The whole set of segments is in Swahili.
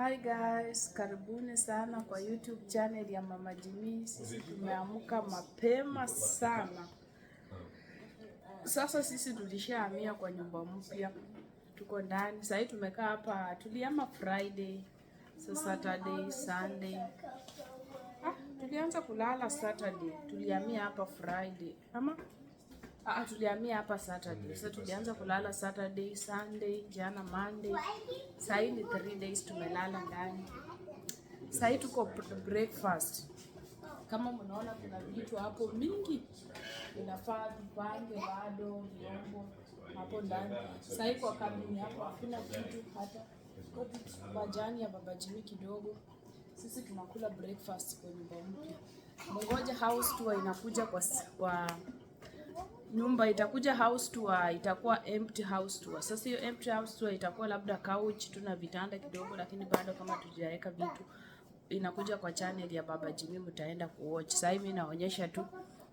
Hi guys, karibuni sana kwa YouTube channel ya Mama Jimmy. Sisi tumeamka mapema sana. Sasa sisi tulishahamia kwa nyumba mpya. Tuko ndani. Sasa hivi tumekaa hapa, tuliama Friday, so Saturday, Sunday. Tulianza kulala Saturday. Tulihamia hapa Friday. Tulihamia hapa Saturday. Sasa tulianza kulala Saturday, Sunday, jana Monday. Sasa hii ni 3 days tumelala ndani. Sasa hii tuko breakfast. Kama mnaona kuna vitu hapo mingi. Inafaa tupange bado vyombo hapo ndani. Sasa hii kwa kabini hapo hakuna kitu hata majani ya Baba Jimmy kidogo. Sisi tunakula breakfast kwa nyumba mpya. Ngoja house tour inakuja kwa nyumba itakuja house tour, itakuwa empty house tour. Sasa hiyo empty house tour itakuwa labda couch, tuna vitanda kidogo, lakini bado kama tujaweka vitu inakuja kwa channel ya Baba Jimmy, mtaenda kuwatch. Sasa hivi naonyesha tu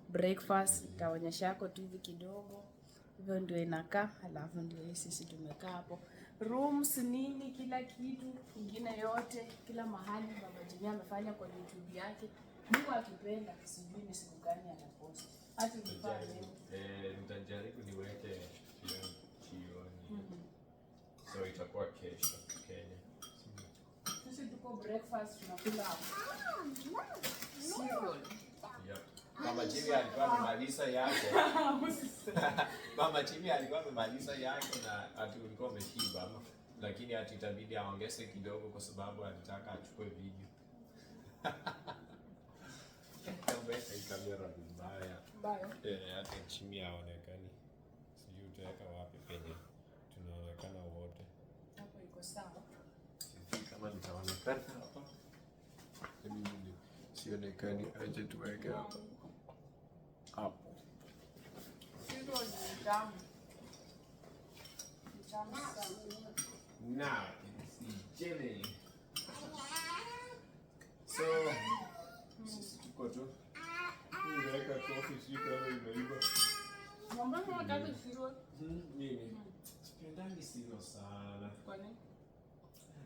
breakfast, nitaonyesha yako tu hivi kidogo. Hivyo ndio inakaa, alafu ndio sisi tumekaa hapo. Rooms nini kila kitu, kingine yote, kila mahali Baba Jimmy amefanya kwa YouTube yake. Mungu akipenda, sijui ni siku gani anapost. Hata nitajaribu niweke jioni. So itakuwa kesho Kenya. Sisi tuko breakfast tunakula cereal. Yep. Mama Jimmy alikuwa amemaliza yake. Mama Jimmy alikuwa amemaliza yake na ati ulikuwa umeshiba, lakini ati itabidi aongeze kidogo kwa sababu alitaka achukue video. Kamera mbaya. Hata chini haonekani. Sijui utaweka wapi penye tunaonekana wote. Hapo iko sawa. Sijui kama nitaonekana hapa. Mimi sionekani, aje tuweke hapa. Hapo. Sio ni damu. Now, it's Jimmy. So, tuko tu. Niweka coffee sio kama imeiva. Mbona unataka cereal? Mimi. Sipendangi cereal sana. Kwa nini?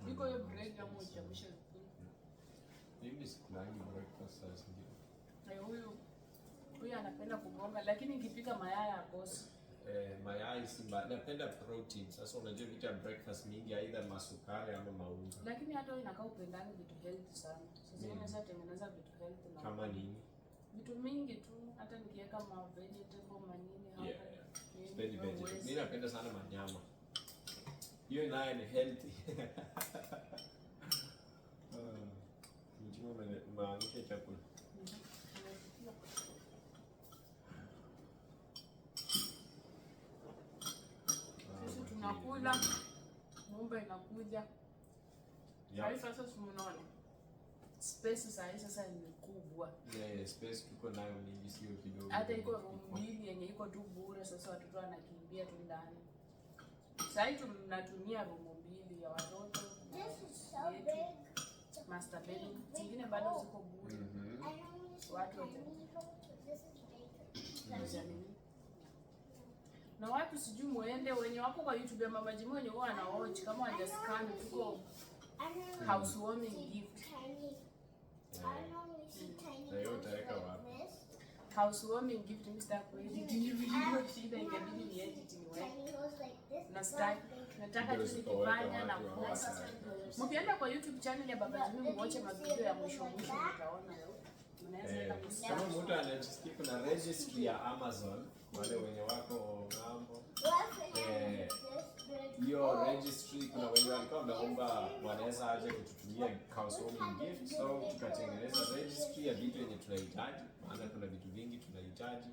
Niko hiyo bread ya moja mshe. Mimi sikulangi breakfast sasa ndio. Na huyu anapenda kugonga, lakini nikipika mayai hakosi. Mayai simba, napenda protein. Sasa unajua vitu ya breakfast mingi aidha masukari ama maunga. Lakini hata inakaa upendani vitu healthy sana. Sasa unaweza tengeneza vitu healthy na kama nini? Vitu mingi tu, hata nikiweka ma vegetable manini hapa. Sipendi vegetable. Mimi napenda sana manyama. Hiyo nayo ni healthy. Mjimo maanisha chakula. Sisi tunakula, ng'ombe inakuja. Sasa tunaona space sasa ni kubwa. Space tuko nayo mingi sio kidogo. Hata iko room mbili yenye iko tu bure, sasa watoto wanakimbia tu ndani. Sasa hivi tunatumia room mbili ya watoto. Master bedroom. Zingine bado ziko bure. Watu wote. Na watu sijui muende wenye wako kwa YouTube ya Mama Jimmy wenye wao wana watch kama hawajascan tuko housewarming gift. Leo utaweka wapi? Housewarming gift Mr. Kweli. Video shida ikabidi ni edit niweke. Na start nataka tukifanya na post. Mkienda kwa YouTube channel ya Baba Jimmy muache mavideo ya mwisho mtaona. Kama mtu anajisikia kuna registry ya Amazon wale wenye wako ngambo. Hiyo registry kuna wenye walikuwa wameomba wanaweza aje kututumia housewarming gift, so tukatengeneza registry ya vitu yenye tunahitaji, maana kuna vitu vingi tunahitaji.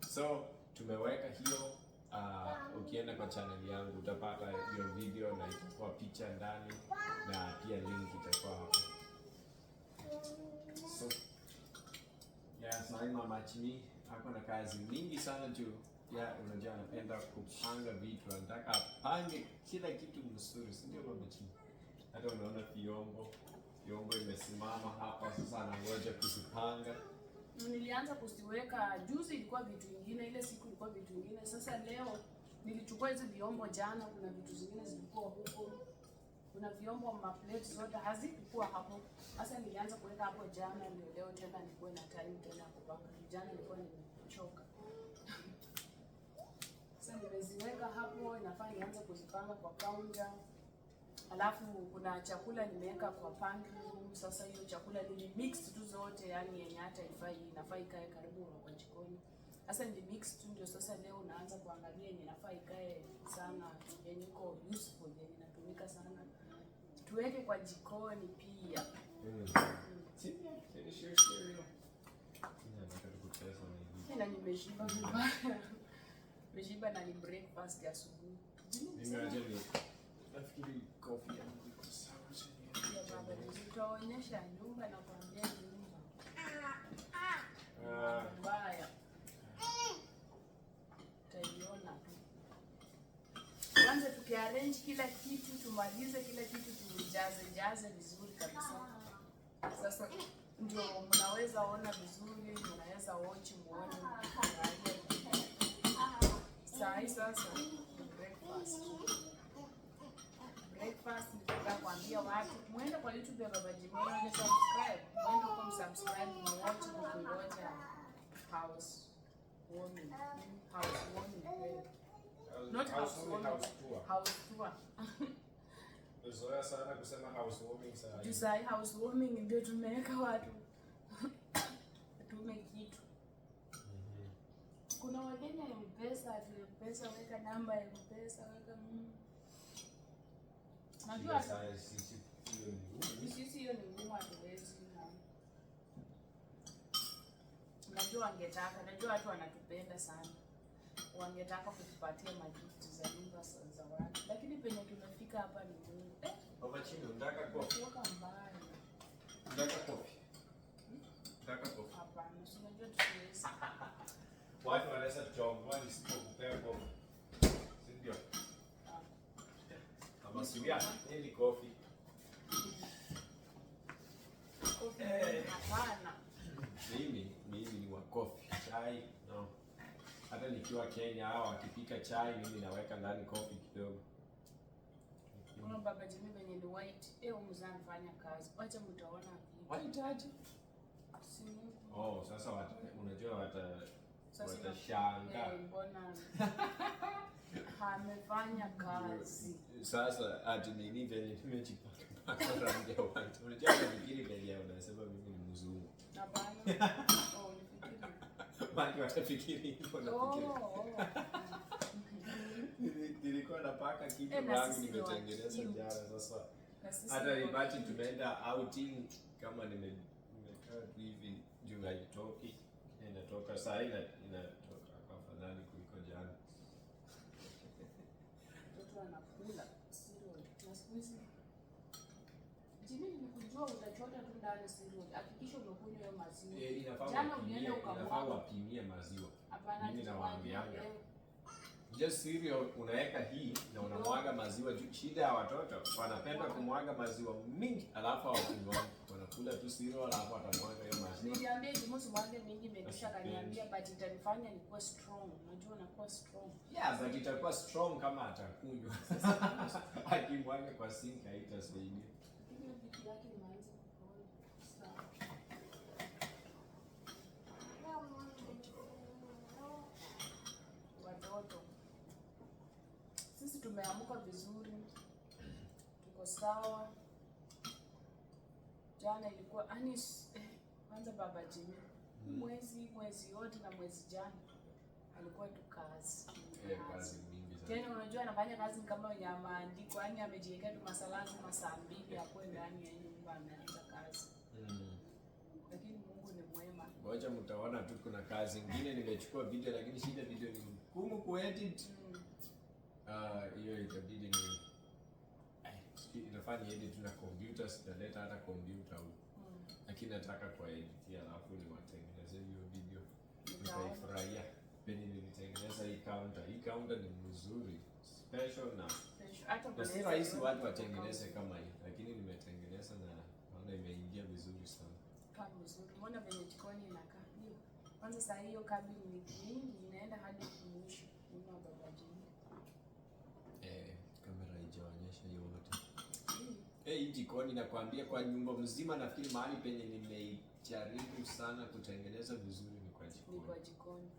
So tumeweka hiyo. Ukienda kwa channel yangu utapata hiyo video na itakuwa picha ndani na pia link itakuwa hapo. So sasa Mama Jimmy ako na kazi mingi sana juu unajua anapenda kupanga vitu, anataka apange kila kitu mzuri, si ndio Mama Jimmy? Hata unaona vyombo imesimama hapa sasa, anangoja kuzipanga. Nilianza kusiweka juzi, ilikuwa vitu vingine, ile siku ilikuwa vitu vingine. Sasa leo nilichukua hizo vyombo jana, kuna vitu zingine zilikuwa huko kuna vyombo maplate zote hazikuwa hapo. Sasa nilianza kuweka hapo jana, ndio leo tena nikuwe na time tena kupanga. Jana nilikuwa nimechoka. Sasa nimeziweka hapo, inafaa nianze kuzipanga kwa counter. Alafu kuna chakula nimeweka kwa pantry room. Sasa hiyo chakula ni mix tu zote, yani yenye hata inafaa ikae karibu kwa jikoni. Sasa ni mix tu, ndio sasa leo naanza kuangalia yenye inafaa ikae sana, yenye iko useful, yenye inatumika sana. Tuweke kwa jikoni pia. Tena nimeshiba vibaya. Nimeshiba na ni breakfast ya asubuhi. Nafikiri coffee yangu iko sawa chini. Ya baba, tutaonyesha nyumba na kuambia nyumba. Mbaya. Tutaiona tu. Kwanza tukiarrange kila kitu, tumalize kila kitu, tujaze vizuri kabisa. Sasa ndio mnaweza ona vizuri, mnaweza watch muone. Sasa breakfast. Breakfast nitaka kuambia watu muende kwa YouTube ya Baba Jimmy, muende subscribe, muende huko msubscribe, muwatch mkingoja house warming. Not house warming, house tour. Uzoea sana kusema house warming sasa. Jusai house warming ndio tumeweka watu. Tume kitu. Kuna wageni ya M-Pesa, weka namba ya M-Pesa, weka najua sisi hiyo ni ngumu, hatuwezi. Najua wangetaka, najua watu wanatupenda sana. Wangetaka kutupatia magift za nyumba za watu. Lakini penye tumefika hapa ni ngumu. Baba Chini, unataka coffee? Kutoka mbali. Unataka coffee? Unataka coffee? Hapana, unajua tusiwezi. Watu wanaweza kuchagua nisipokupea coffee. Si ndio? Kama sivyo, ni coffee. Hapana. Mimi ni wa coffee, chai, no. Hata nikiwa Kenya hao wakipika chai mimi naweka ndani coffee kidogo. Kuna Baba Jimmy venye ni white, mzani fanya kazi. Wacha mtaona vipi. Wahitaji. Sasa unajua watashangaa. Mbona amefanya kazi. Sasa ati nini venye nimejipaka rangi ya white. Unajua nafikiri venye unasema mimi ni mzungu. Hapana. Nifikiri. Baki watafikiri hivyo nafikiri. Nilikuwa napaka kitu wangu nimetengeneza jana sasa. Hata ibati tumeenda outing kama nimekaa hivi juu haitoki. Inatoka saa inatoka kwa afadhali kuliko jana. Mtoto anakula cereal. Na siku hizi Jimmy, nikujua utachota tu ndani cereal. Hakikisha umekunywa hiyo maziwa. Jana ulienda ukamwaga. Wapimie maziwa. Hapana, mimi nawaambianga. Just cereal unaweka hii na unamwaga maziwa juu. Shida ya watoto wanapenda kumwaga maziwa mingi alafu hawakunywa. Wanakula tu cereal alafu watamwaga hiyo maziwa. Niliambia Jimmy usimwage mingi, Medisha kaniambia but itanifanya nikuwe strong. Unajua nakuwa strong. Yeah, but itakuwa strong kama atakunywa. Akimwaga kwa sink haitasaidia. Hiyo vitu yake inaanza kupona. Sawa. Watoto. Sisi tumeamka vizuri. Tuko sawa. Jana ilikuwa kwanza Baba Jimmy. Mwezi yote na mwezi jana alikuwa tu kazi. Kazi mingi sana. Tena unajua anafanya kazi kama ya maandiko, yani amejiwekea tu masaa 2 hapo ndani ya nyumba anaanza kazi. Lakini Mungu ni mwema. Ngoja mtaona tu kuna kazi nyingine nimechukua video lakini shida video ni ngumu kuedit. Hiyo itabidi inafanya edit na computer, sitaleta hata computer huko. Lakini nataka kwa edit alafu niwatengeneze hiyo video. Nitaifurahia. Penye nilitengeneza hii counter. Hii counter ni mzuri, special na si rahisi watu watengeneze kama hii, lakini nimetengeneza na naona imeingia vizuri sana. Kama mzuri. Mbona venye jikoni inakaa? Kwanza saa hiyo kabini ni nyingi inaenda hadi mwisho. Nyuma Baba Jimmy. Kamera haijaonyesha yote. Hii jikoni nakwambia kwa nyumba mzima nafikiri mahali penye nimejaribu sana kutengeneza vizuri ni kwa jikoni. Ni kwa jikoni.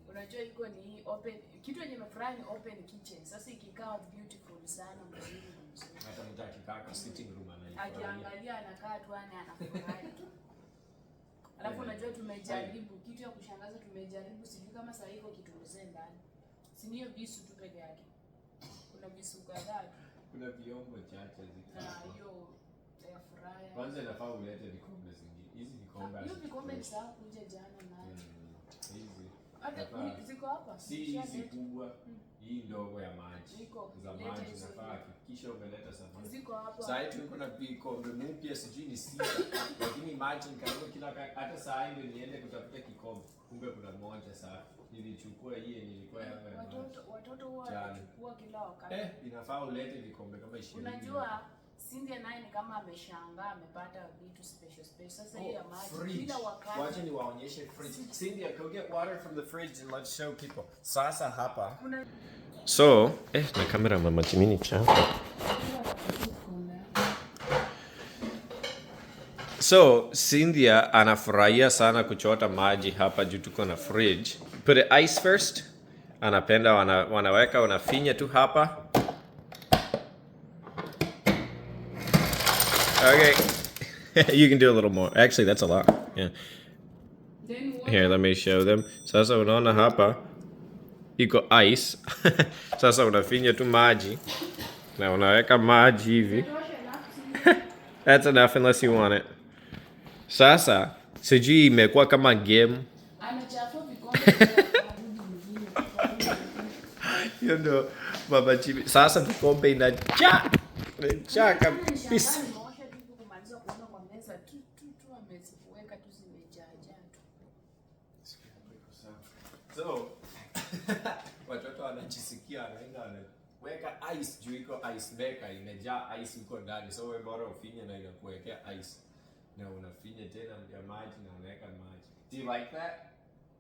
Unajua iko ni open, kitu yenye nimefurahi ni open kitchen. Sasa ikikaa beautiful sana mzuri. Hata mtu akikaa kwa sitting room akiangalia anakaa tu anafurahi tu. Alafu unajua tumejaribu kitu ya kushangaza, tumejaribu sijui kama sasa iko kitu mzee ndani. Si ndio visu tu peke yake. Kuna visu kadhaa. Kuna vyombo chache ziko. Na hiyo ya furaha. Kwanza inafaa ulete vikombe zingine. Hizi vikombe. Hiyo vikombe ni sawa kuja jana nayo. Hizi. Hata ziko hapa. Si hizi kubwa. Hii ndogo ya maji. Iko. Za maji inafaa kisha umeleta sabuni. Ziko hapa. Sasa hivi tuko na vikombe mpya sijui ni 6. Lakini maji karibu kila hata saa hii ndio niende kutafuta kikombe. Kumbe kuna moja sasa. Nilichukua hii nilikuwa yangu ya watoto huwa wanachukua kila wakati. Inafaa ulete vikombe kama 20. Unajua Cynthia naye ni kama ameshangaa amepata vitu special. Sasa hii ya maji kila wakati. Wacha niwaonyeshe fridge. Cynthia, go get water from the fridge and let's show people. Sasa hapa. So, na kamera mama Timini chapa. So, Cynthia anafurahia sana kuchota maji hapa juu tuko na fridge. Put it ice first. Anapenda wanaweka wanafinya tu hapa. Okay. You can do a little more. Actually, that's a lot. Yeah. Here, let me show them. Sasa unaona hapa iko ice. Sasa unafinya tu maji. Na unaweka maji hivi. That's enough unless you want it. Sasa sijui imekuwa kama game. You know, Baba Chibi. Sasa vikombe inajaa. Inajaa kabisa. So, watoto wanajisikia wanaenda wanaweka ice juu iko ice maker imejaa ice huko ndani. So wewe bora ufinye na inakuwekea ice. Na unafinya tena ya maji na unaweka maji. Do you like that?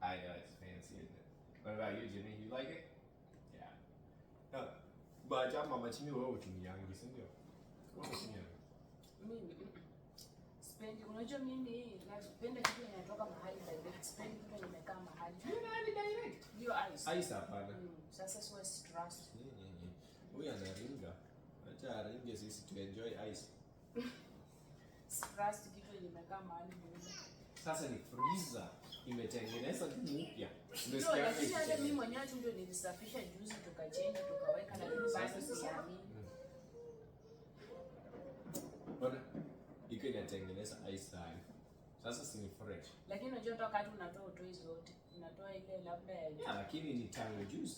I know it's fancy, isn't it? What about you, Jimmy? You like it? Yeah. But Mama Chini wewe utumiangi, si ndio? Wewe utumiangi. Mimi sipendi. Unajua mimi napenda kitu kinatoka mahali direct. Sipendi kitu kimekaa mahali. Ni direct. Hiyo ice. Ice hapana. Sasa sio stress. Huyu anaringa. Acha aringe sisi tu enjoy ice. Stress kitu kimekaa mahali mbele. Sasa ni freezer imetengeneza mpya. Ndio, lakini hata mimi mwenyewe ndio nilisafisha juzi tukachange tukaweka na mimi bado siamini. Bwana, iko inatengeneza ice sana. Sasa si ni fresh. Lakini unajua toka wakati unatoa utoi zote. Unatoa ile labda ya yeah, lakini ni tango juice.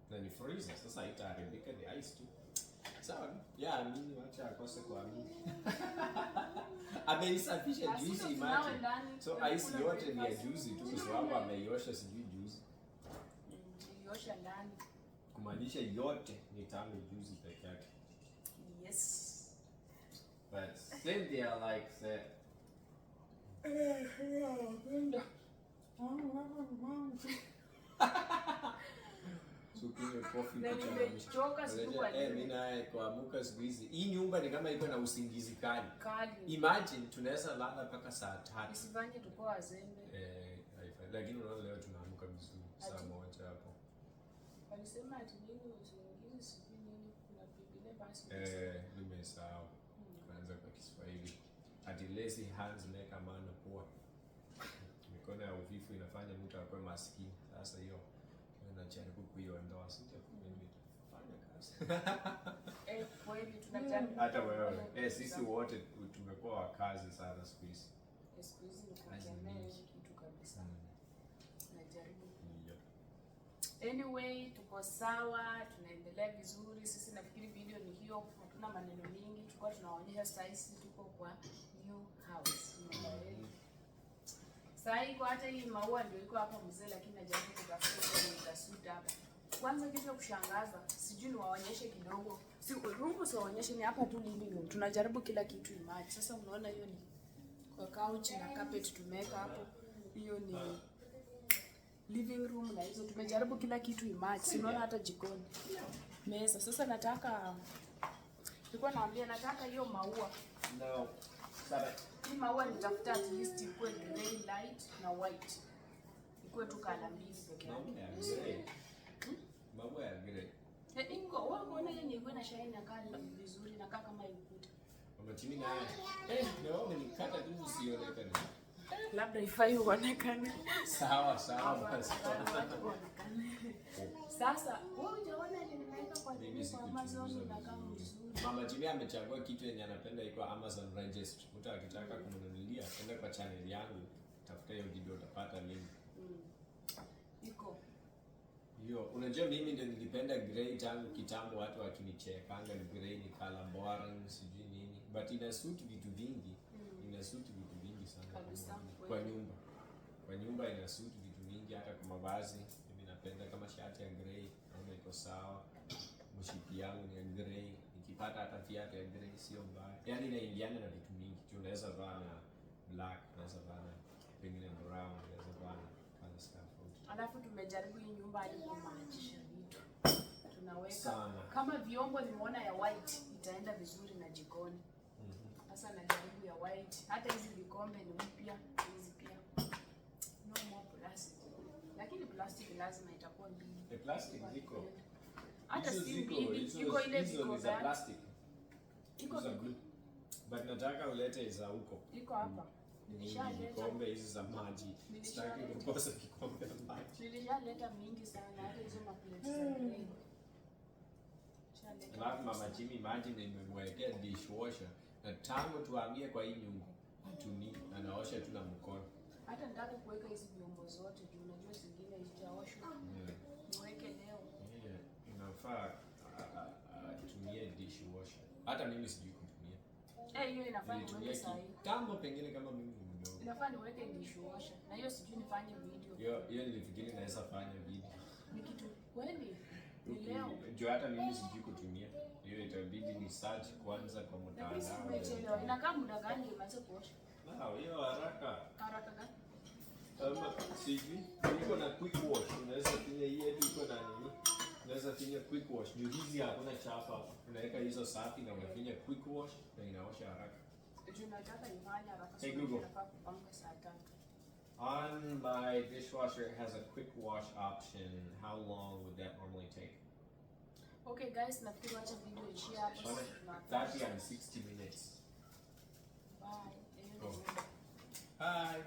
Na ni freezer. Sasa itaharibika ni ice tu. Sawa? Yeah, mimi wacha akose kwa mimi. Ameisafisha juice imagine. So ice yote ni ya juice tu kwa sababu ameiosha sijui juice. Iliosha ndani. Kumaanisha yote ni tango juice peke yake. Yes. But Cynthia likes it. Mimi naye kuamka siku hizi. Hii nyumba ni kama iko na usingizi kali. Imagine tunaweza lala mpaka saa 3. Isifanye tuko wazembe. Lakini unaona leo tunaamka vizuri saa 1 hapo. Walisema ati nini usingizi siku nini kuna Biblia basi. Nimesahau. Kwanza kwa Kiswahili. Ati lazy hands make a man poor. Mikono ya uvivu inafanya mtu akue maskini. Sasa hiyo najaribu kuiondoa sija fanya kazi. Kweli tunajaribu. Hata wewe. Sisi wote tumekuwa wakazi sana siku hizi. Siku hizi ni kutegemea kitu kabisa. Najaribu. Anyway, tuko sawa, tunaendelea vizuri. Sisi nafikiri video ni hiyo, hatuna maneno mingi. Tulikuwa tunaonyesha size tuko kwa new house. Sasa iko hata hii maua ndio iko hapa mzee, lakini najaribu kutafuta nikasuta hapa. Kwanza kitu cha kushangaza, sijui niwaonyeshe kidogo. Si room siwaonyeshe, ni hapa tu living room. Tunajaribu kila kitu image. Sasa unaona hiyo ni kwa couch na carpet tumeweka hapo. Hiyo ni living room na hizo tumejaribu kila kitu image. Si unaona hata jikoni. Meza. Sasa nataka Nilikuwa naambia nataka hiyo maua. No. Sabe. Hii maua nitafuta at least ikuwe grey light na white. Ikuwe tu kala mbili peke yake. Maua ya grey. Maua ya grey. Ingo, wewe unaona hiyo nyingine na shine na kali vizuri na kama ukuta. Mama Chimi naye. Ndio umenikata tu usionekane. Labda ifai uonekane. Sawa sawa. Sasa, wewe hujaona nimeweka kwa Amazon na kama vizuri. Mama Chimi amechagua kitu yenye anapenda iko Amazon Registry. Mtu akitaka kumnunulia, enda kwa channel yangu, tafuta hiyo video utapata link. Iko. Hiyo, unajua mimi ndio nilipenda grey tangu kitambo, watu wakinichekanga ni grey ni color boring sijui nini. But ina suit vitu vingi. Ina suit vitu vingi sana kwa nyumba. Kwa nyumba ina suit vitu vingi, hata kwa mavazi. Mimi napenda kama shati ya grey, naona iko sawa. Mshipi yangu ni ya grey. Nikipata hata viatu ya grey sio mbaya. Yaani inaingiana na vitu mingi. Unaweza vaa na black, unaweza vaa na pengine brown, unaweza vaa na color stuff. Alafu tumejaribu hii nyumba hadi kumaachisha vitu. Tunaweka sana. Kama vyombo nimeona ya white itaenda vizuri na jikoni. Sasa najaribu ya white. Hata hizi vikombe ni mpya, hizi pia. No more plastic. Lakini plastic lazima itakuwa mbili. The plastic ziko. Hata si mbili, iko ile vikombe za plastic. Iko za blue. But nataka ulete za huko. Iko hapa. Vikombe hizi za maji. Sitaki kukosa kikombe cha maji. Nilishaleta mingi sana, hata hizo maplate za grey. Alafu Mama Chimi imagine nimemwekea dishwasher na tangu tuhamie kwa hii nyumba hatuni anaosha tu na mkono. Hata nataka kuweka hizi vyombo zote juu unajua zingine zitaoshwa. Niweke leo. Inafaa tumie dishwasher. Hata mimi sijui kutumia. Hiyo inafaa niweke sahi. Tambo pengine kama mimi mdogo. Inafaa niweke dishwasher. Na hiyo sijui nifanye video. Hiyo nilifikiri naweza fanya video. Ni kitu kweli? Ni leo. Juu hata mimi sijui kutumia. Hiyo itabidi ni search kwanza kwa mtandao. Lakini umechelewa. Inakaa muda gani umeanza kuosha? Hiyo haraka. Haraka gani? Sijui. Iko na quick wash. Unaweza finya hii yetu iko na nini? Unaweza finya quick wash. Juu hizi hakuna chapa. Unaweka hizo safi na unafinya quick wash na inaosha haraka. Juu nataka nifanye haraka. Hey Google. Nafaa kupanga saa 3. On my dishwasher, it has a quick wash option. How long would that normally take? Okay guys, nafikiri wacha video ishie hapo. 30 and 60 minutes. Bye. Oh. Bye.